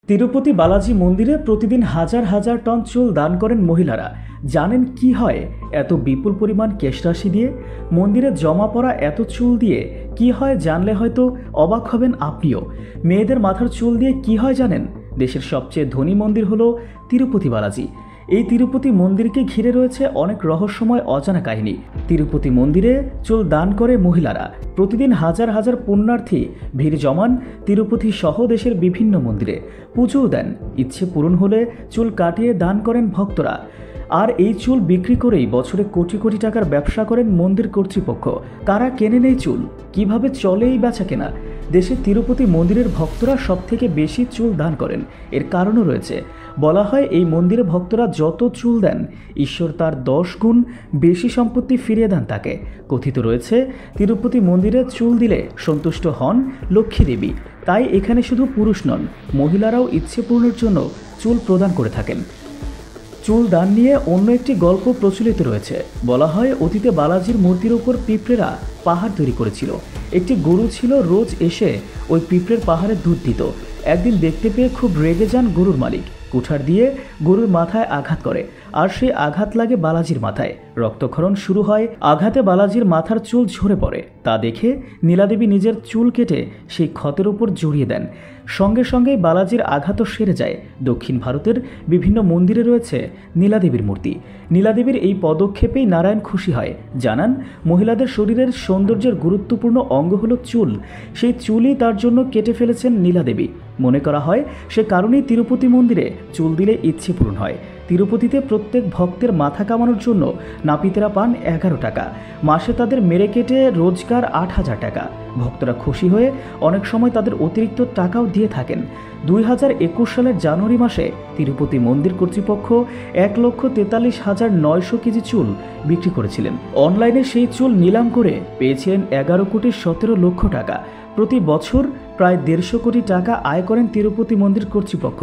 তিরুপতি বালাজি মন্দিরে প্রতিদিন হাজার হাজার টন চুল দান করেন মহিলারা। জানেন কি হয় এত বিপুল পরিমাণ কেশরাশি দিয়ে? মন্দিরে জমা পড়া এত চুল দিয়ে কি হয় জানলে হয়তো অবাক হবেন আপনিও। মেয়েদের মাথার চুল দিয়ে কি হয় জানেন? দেশের সবচেয়ে ধনী মন্দির হলো তিরুপতি বালাজি। এই তিরুপতি মন্দিরকে ঘিরে রয়েছে অনেক রহস্যময় অজানা কাহিনী। তিরুপতি মন্দিরে চুল দান করে মহিলারা। প্রতিদিন হাজার হাজার পুণ্যার্থী ভিড় জমান তিরুপতি সহ দেশের বিভিন্ন মন্দিরে, পুজোও দেন। ইচ্ছে পূরণ হলে চুল কাটিয়ে দান করেন ভক্তরা। আর এই চুল বিক্রি করেই বছরে কোটি কোটি টাকার ব্যবসা করেন মন্দির কর্তৃপক্ষ। কারা কেনেন এই চুল? কিভাবে চলে এই বেচা কেনা? দেশের তিরুপতি মন্দিরের ভক্তরা সবথেকে বেশি চুল দান করেন। এর কারণও রয়েছে। বলা হয় এই মন্দিরে ভক্তরা যত চুল দেন ঈশ্বর তার 10 গুণ বেশি সম্পত্তি ফিরিয়ে দেন তাকে। কথিত রয়েছে তিরুপতি মন্দিরে চুল দিলে সন্তুষ্ট হন লক্ষ্মী দেবী। তাই এখানে শুধু পুরুষ নন, মহিলারাও ইচ্ছে পূরণের জন্য চুল প্রদান করে থাকেন। চুল দান নিয়ে অন্য একটি গল্প প্রচলিত রয়েছে। বলা হয় অতীতে বালাজির মূর্তির ওপর পিঁপড়েরা পাহাড় তৈরি করেছিল। একটি গরু ছিল, রোজ এসে ওই পিঁপড়ের পাহাড়ে দুধ দিত। একদিন দেখতে পেয়ে খুব রেগে যান গরুর মালিক। কুঠার দিয়ে গরুর মাথায় আঘাত করে, আর সেই আঘাত লাগে বালাজির মাথায়। রক্তক্ষরণ শুরু হয়। আঘাতে বালাজির মাথার চুল ঝরে পড়ে। তা দেখে নীলাদেবী নিজের চুল কেটে সেই ক্ষতের উপর জড়িয়ে দেন। সঙ্গে সঙ্গেই বালাজির আঘাতও সেরে যায়। দক্ষিণ ভারতের বিভিন্ন মন্দিরে রয়েছে নীলাদেবীর মূর্তি। নীলাদেবীর এই পদক্ষেপেই নারায়ণ খুশি হয়। জানান, মহিলাদের শরীরের সৌন্দর্যের গুরুত্বপূর্ণ অঙ্গ হলো চুল। সেই চুলই তার জন্য কেটে ফেলেছেন নীলাদেবী। মনে করা হয় সে কারণেই তিরুপতি মন্দিরে চুল দিলে ইচ্ছে পূরণ হয়। তিরুপতিতে প্রত্যেক ভক্তের মাথা কামানোর জন্য নাপিতেরা পান 11 টাকা। মাসে তাদের মেরে কেটে রোজগার 8,000 টাকা। ভক্তরা খুশি হয়ে অনেক সময় তাদের অতিরিক্ত টাকাও দিয়ে থাকেন। 2021 সালের জানুয়ারি মাসে তিরুপতি মন্দির কর্তৃপক্ষ 1,43,900 কেজি চুল বিক্রি করেছিলেন। অনলাইনে সেই চুল নিলাম করে পেয়েছিলেন 11,17,00,000 টাকা। প্রতি বছর প্রায় 150 কোটি টাকা আয় করেন তিরুপতি মন্দির কর্তৃপক্ষ।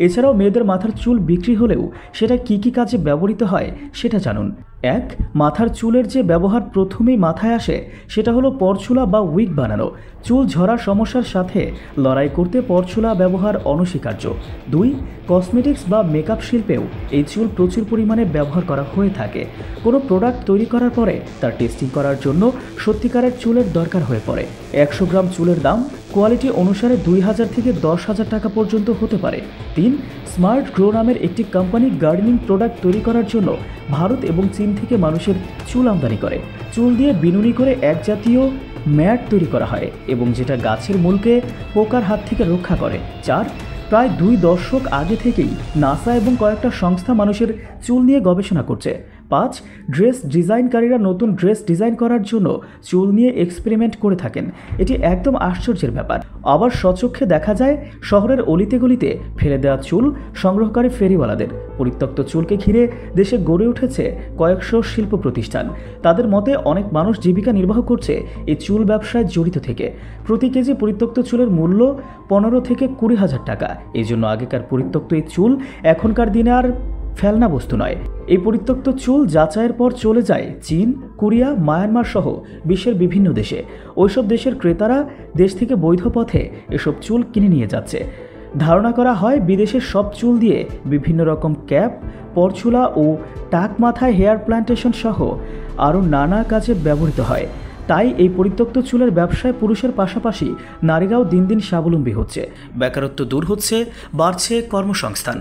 এছাড়াও মেয়েদের মাথার চুল বিক্রি হলেও সেটা কি কি কাজে ব্যবহৃত হয় সেটা জানুন। 1. মাথার চুলের যে ব্যবহার প্রথমেই মাথায় আসে সেটা হলো পরচুলা বা উইগ বানানো। চুল ঝরার সমস্যার সাথে লড়াই করতে পরচুলা ব্যবহার অনস্বীকার্য। 2. কসমেটিক্স বা মেকআপ শিল্পেও এই চুল প্রচুর পরিমাণে ব্যবহার করা হয়ে থাকে। কোনো প্রোডাক্ট তৈরি করার পরে তার টেস্টিং করার জন্য সত্যিকারের চুলের দরকার হয়ে পড়ে। 100 গ্রাম চুলের দাম কোয়ালিটি অনুসারে 2,000 থেকে 10,000 টাকা পর্যন্ত হতে পারে। 3. স্মার্ট গ্রো নামের একটি কোম্পানি গার্ডেনিং প্রোডাক্ট তৈরি করার জন্য ভারত এবং চীন থেকে মানুষের চুল আমদানি করে। চুল দিয়ে বিনুনি করে এক জাতীয় ম্যাট তৈরি করা হয় এবং যেটা গাছের মূলকে পোকার হাত থেকে রক্ষা করে। 4. প্রায় 2 দশক আগে থেকেই নাসা এবং কয়েকটা সংস্থা মানুষের চুল নিয়ে গবেষণা করছে। 5. ড্রেস ডিজাইনকারীরা নতুন ড্রেস ডিজাইন করার জন্য চুল নিয়ে এক্সপেরিমেন্ট করে থাকেন। এটি একদম আশ্চর্যের ব্যাপার। আবার স্বচক্ষে দেখা যায় শহরের অলিতে গলিতে ফেলে দেওয়া চুল সংগ্রহকারী ফেরিওয়ালাদের। পরিত্যক্ত চুলকে ঘিরে দেশে গড়ে উঠেছে কয়েকশো শিল্প প্রতিষ্ঠান। তাদের মতে অনেক মানুষ জীবিকা নির্বাহ করছে এই চুল ব্যবসায় জড়িত থেকে। প্রতি কেজি পরিত্যক্ত চুলের মূল্য 15 থেকে 20,000 টাকা। এই জন্য আগেকার পরিত্যক্ত এই চুল এখনকার দিনে আর ফেলনা বস্তু নয়। এই পরিত্যক্ত চুল যাচাইয়ের পর চলে যায় চীন, কোরিয়া, মায়ানমার সহ বিশ্বের বিভিন্ন দেশে। ওইসব দেশের ক্রেতারা দেশ থেকে বৈধ পথে এসব চুল কিনে নিয়ে যাচ্ছে। ধারণা করা হয় বিদেশের সব চুল দিয়ে বিভিন্ন রকম ক্যাপ, পরচুলা ও টাক মাথায় হেয়ার প্ল্যান্টেশন সহ আরও নানা কাজে ব্যবহৃত হয়। তাই এই পরিত্যক্ত চুলের ব্যবসায় পুরুষের পাশাপাশি নারীরাও দিন দিন স্বাবলম্বী হচ্ছে। বেকারত্ব দূর হচ্ছে, বাড়ছে কর্মসংস্থান।